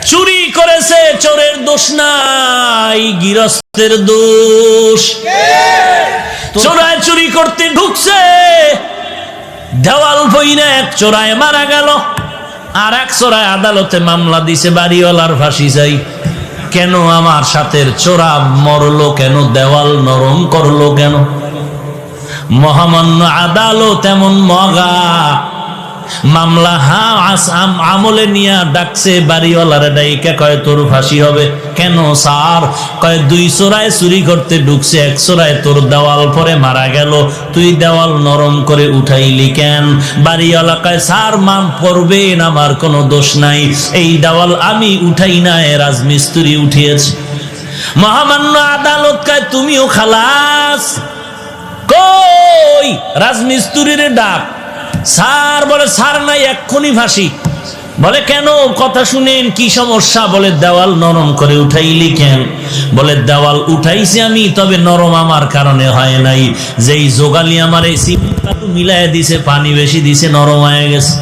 চুরি করেছে, চোরের দোষ নাই, গৃহস্থের দোষ। চোরায় চুরি করতে ঢুকছে, দেওয়াল বইরা এক চোরায় মারা গেল, আর এক চোরায় আদালতে মামলা দিছে, বাড়িওয়ালার ফাঁসি চাই। কেন আমার সাথে চোরা মরলো কেন? দেওয়াল নরম করলো কেন? মহামান্য আদালত এমন মগা, মামলা আমলে নিয়ে ডাকছে বাড়িওয়ালারে, ডাইকা কয় তোর ফাঁসি হবে। কেন স্যার? কয় দুই চোরায় চুরি করতে ঢুকছে, এক চোরায় তোর দেওয়াল পরে মারা গেল, তুই দেওয়াল নরম করে উঠাইলি কেন? বাড়িওয়ালা কয় স্যার মাপ করবেন, আমার কোনো দোষ নাই, এই দেওয়াল আমি উঠাই না, রাজমিস্ত্রি উঠিয়েছে। মহামান্য আদালত কয় তুমিও খালাস। কই রাজমিস্ত্রির ডাক। স্যার বলে স্যার নাই, এক্ষুনি ফাঁসি। বলে কেন? কথা শুনেন, কি সমস্যা? বলে দেওয়াল নরম করে উঠাইলি কেন? বলে দেওয়াল উঠাইছি আমি, তবে নরম আমার কারণে হয় নাই, যেই যোগালি আমার এই সিমেন্ট মিলাই দিছে, পানি বেশি দিছে, নরম হয়ে গেছে,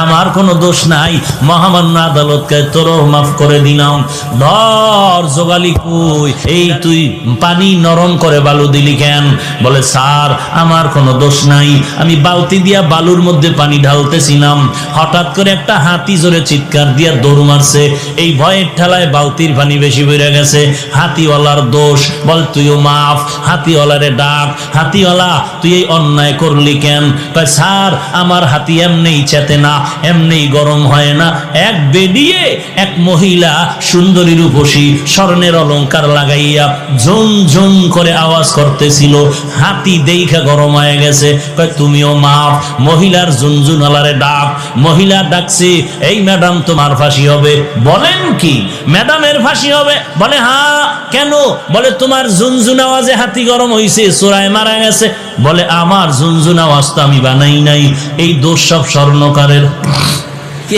আমার কোনো দোষ নাই। মহামান্য আদালতকে তোরও মাফ করে দিলাম। ধর যোগালি কই, এই তুই পানি নরম করে বালু দিলি কেন? বলে স্যার আমার কোনো দোষ নাই, আমি বালতি দিয়া বালুর মধ্যে পানি ঢালতেছিলাম, হঠাৎ করে একটা হাতি জোরে চিৎকার দিয়া দৌড় মারছে, এই ভয়ের ঠেলায় বালতির পানি বেশি বেড়ে গেছে, হাতিওয়ালার দোষ। বল তুইও মাফ। হাতিওয়ালারে ডাক, হাতিওয়ালা তুই এই অন্যায় করলি কেন? কয় স্যার আমার হাতি এমনিই চেতে না, এমনি গরম হয় না, এক বেডিয়ে এক মহিলা সুন্দরী রূপসী স্বর্ণের অলংকার লাগাইয়া ঝুম ঝুম করে আওয়াজ করতেছিল, হাতি দেইখা গরম হয়ে গেছে। কয় তুমিও মাফ। মহিলার ঝুনঝুনালারে ডাক, মহিলা ডাকছে, এই ম্যাডাম তোমার ফাঁসি হবে। বলেন কি ম্যাডামের ফাঁসি হবে? বলে হ্যাঁ। কেন? বলে তোমার ঝুনঝুন আওয়াজে হাতি গরম হইছে, চোরায় মারা গেছে। বলে আমার ঝুনঝুন আওয়াজ তো আমি বানাই নাই, এই দোষ সব স্বর্ণকারের।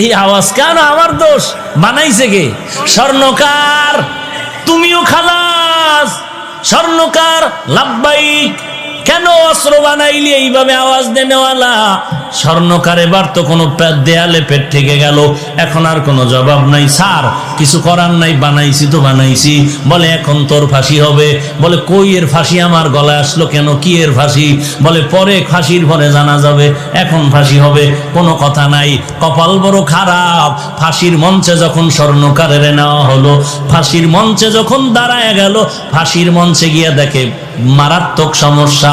এই আওয়াজ কেন আমার দোষ? বানাইছে কে? স্বর্ণকার। তুমিও খালাস। স্বর্ণকার লাব্বাইক। কেন অস্ত্র বানাইলি এইভাবে আওয়াজ দেনেওয়ালা? স্বর্ণকার এবার তো কোনো দেয়ালে পেট থেকে গেল, এখন আর কোনো জবাব নাই। স্যার কিছু করার নাই, বানাইছি তো বানাইছি। বলে এখন তোর ফাঁসি হবে। বলে কই এর ফাঁসি আমার গলায় আসলো কেন? কি এর ফাঁসি? বলে পরে ফাঁসির পরে জানা যাবে, এখন ফাঁসি হবে। কোনো কথা নাই। কপাল বড় খারাপ, ফাঁসির মঞ্চে যখন স্বর্ণকারের নেওয়া হলো, ফাঁসির মঞ্চে যখন দাঁড়ায় গেল, ফাঁসির মঞ্চে গিয়ে দেখে মারাত্মক সমস্যা,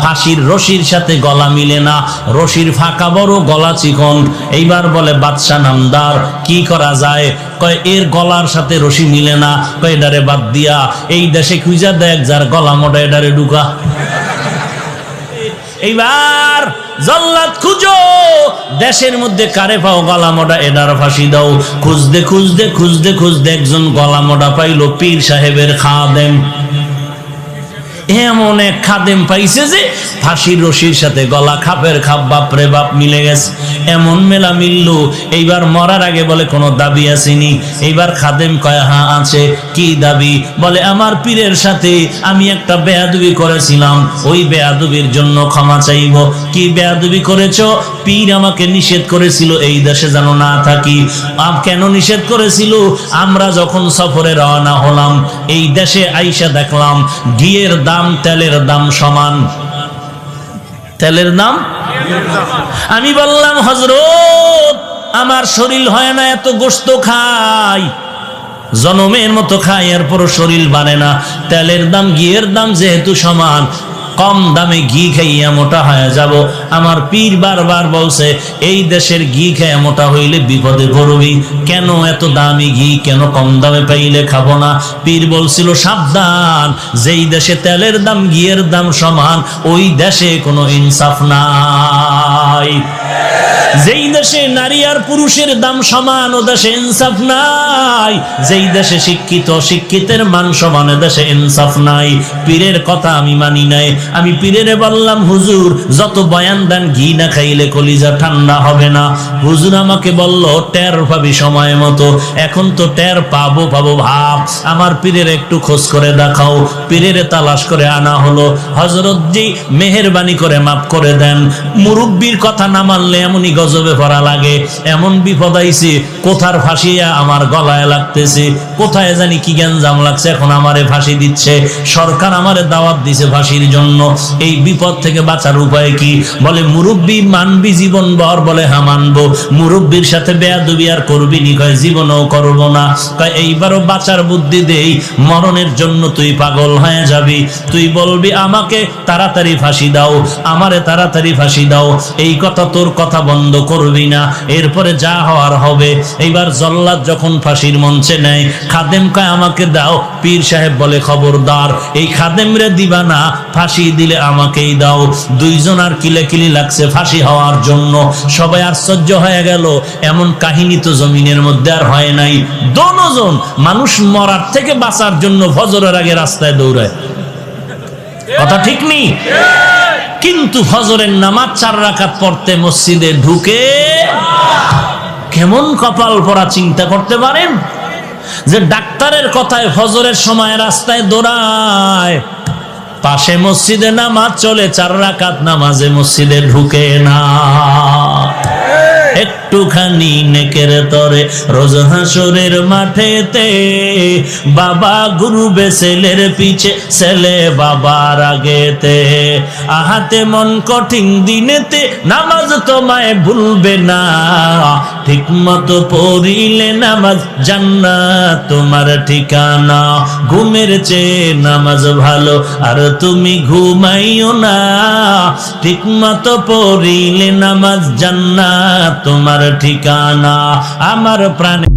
ফাঁসির রশির সাথে গলা মিলে না, রশির ফাঁকা বড়, গলা চিকন। এইবার বলে বাদশা নামদার কি করা যায়? কয় এর গলার সাথে রশি মিলে না, কয় এডারে বাদ দিয়া এই দেশে খুঁজা দেখ যার গলা মোটা, এডারে ঢুকা। এইবার জল্লাদ খুঁজো, দেশের মধ্যে কারে পাও গলা মোটা, এডার ফাঁসি দাও। খুঁজতে খুঁজতে খুঁজতে খুঁজতে একজন গলা মোটা পাইলো, পীর সাহেবের খাদেম। এমন এক খাদেম পাইছে যে ফাঁসির রশির সাথে গলা খাপের খাপ, বাপরে বাপ মিলে গেছে। এমন মেলা মিলল। এইবার মরার আগে বলে কোনো দাবি আসেনি? এইবার খাদেম কয় হ্যাঁ আছে। কি দাবি? বলে আমার পীরের সাথে আমি একটা বেয়াদবি করেছিলাম, ওই বেয়াদবির জন্য ক্ষমা চাইব। কি বেয়াদবি করেছ? পীর আমাকে নিষেধ করেছিল এই দেশে যেন না থাকি। কেন নিষেধ করেছিল? আমরা যখন সফরে রওনা হলাম, এই দেশে আইসা দেখলাম ঘিয়ের দাম তেলের দাম সমান। তেলের দাম? আমি বললাম হযরত আমার শরীর হয় না, এত গোশত খাই, জনমের মতো খাই, এরপর শরীর বাড়ে না। তেলের দাম ঘিয়ের দাম যেহেতু সমান, কম দামে ঘি খাইয়া মোটা হয়ে যাব। আমার পীর বারবার বলছে এই দেশের ঘি খেয়ে মোটা হইলে বিপদে পড়বি, কেন এত দামি ঘি কেন কম দামে পাইলে খাবো না? পীর বলছিল সাবধান, যেই দেশে তেলের দাম ঘিয়ের দাম সমান, ওই দেশে কোনো ইনসাফ নাই। যেই দেশে নারী আর পুরুষের দাম সমান, ও দেশে ইনসাফ নাই। যেই দেশে শিক্ষিত শিক্ষিতের মান সমান, দেশে ইনসাফ নাই। পীরের কথা আমি মানি নাই। আমি পীরেরে বললাম হুজুর যত বয়ান দেন ঘি না খাইলে কলিজা ঠান্ডা হবে না। হুজুর আমাকে বলল টের পাবি সময় মতো। এখন তো টের পাবো পাবো ভাব। আমার পীরের একটু খোঁজ করে দেখাও। পীরেরে তালাশ করে আনা হলো। হযরত জি মেহেরবানি করে মাফ করে দেন, মুরব্বির কথা না মানলে এমন কেমনই গজবে পড়া লাগে, এমন বিপদ আইছে, কোথার ফাঁসিয়া আমার গলায় লাগতেছে, কোথায় জানি কি গ্যাঞ্জাম লাগছে, এখন আমারে ফাঁসি দিচ্ছে, সরকার আমারে দাওয়াত দিছে ফাঁসির জন্য। এই বিপদ থেকে বাঁচার উপায় কি? বলে মুরব্বী মানবি জীবনভর? বলে হ্যাঁ মানবো। মুরব্বীর সাথে বেয়াদবি আর করবি নি? কয় জীবনও করবো না। কয় এইবারও বাঁচার বুদ্ধি দেই, মরণের জন্য তুই পাগল হয়ে যাবি, তুই বলবি আমাকে তাড়াতাড়ি ফাঁসি দাও, আমারে তাড়াতাড়ি ফাঁসি দাও, এই কথা তোর কথা বন্ধ করবি না, এরপরে যা হওয়ার হবে। এইবার জল্লাদ যখন ফাঁসির মঞ্চে নেয়, খাদেম কয় আমাকে দাও। পীর সাহেব বলে খবরদার, এই খাদেমরে দিবা না, ফাঁসি দিলে আমাকেই দাও। দুইজন আর কিলাকিলি লাগছে ফাঁসি হওয়ার জন্য। সবাই আশ্চর্য হয়ে গেল, এমন কাহিনী তো জমিনের মধ্যে আর হয় নাই। দোনোজন মানুষ মরার থেকে বাঁচার জন্য ফজরের আগে রাস্তায় দৌড়ায়, কথা ঠিক নেই? কিন্তু ফজরের নামাজ 4 রাকাত পড়তে মসজিদে ঢুকে কেমন কপাল পরা চিন্তা করতে পারেন? যে ডাক্তারের কথায় ফজরের সময় রাস্তায় দৌড়ায়, পাশে মসজিদে নামাজ চলে, 4 রাকাত নামাজে মসজিদে ঢুকে না। একটুখানি নেকের তরে রোজ হাসরের মাঠেতে, বাবা গুরুবে ছেলের পিছে, ছেলে বাবার আগেতে, আহাতে মন কঠিন দিনেতে, নামাজ তোমায় ভুলবে না, ঠিক মতো পড়িলে নামাজ জান্নাত তোমার ঠিকানা। ঘুমের চেয়ে নামাজ ভালো, আর তুমি ঘুমাইও না, ঠিক মতো পড়িলে নামাজ জান্নাত তোমার ঠিকানা। আমার প্রাণে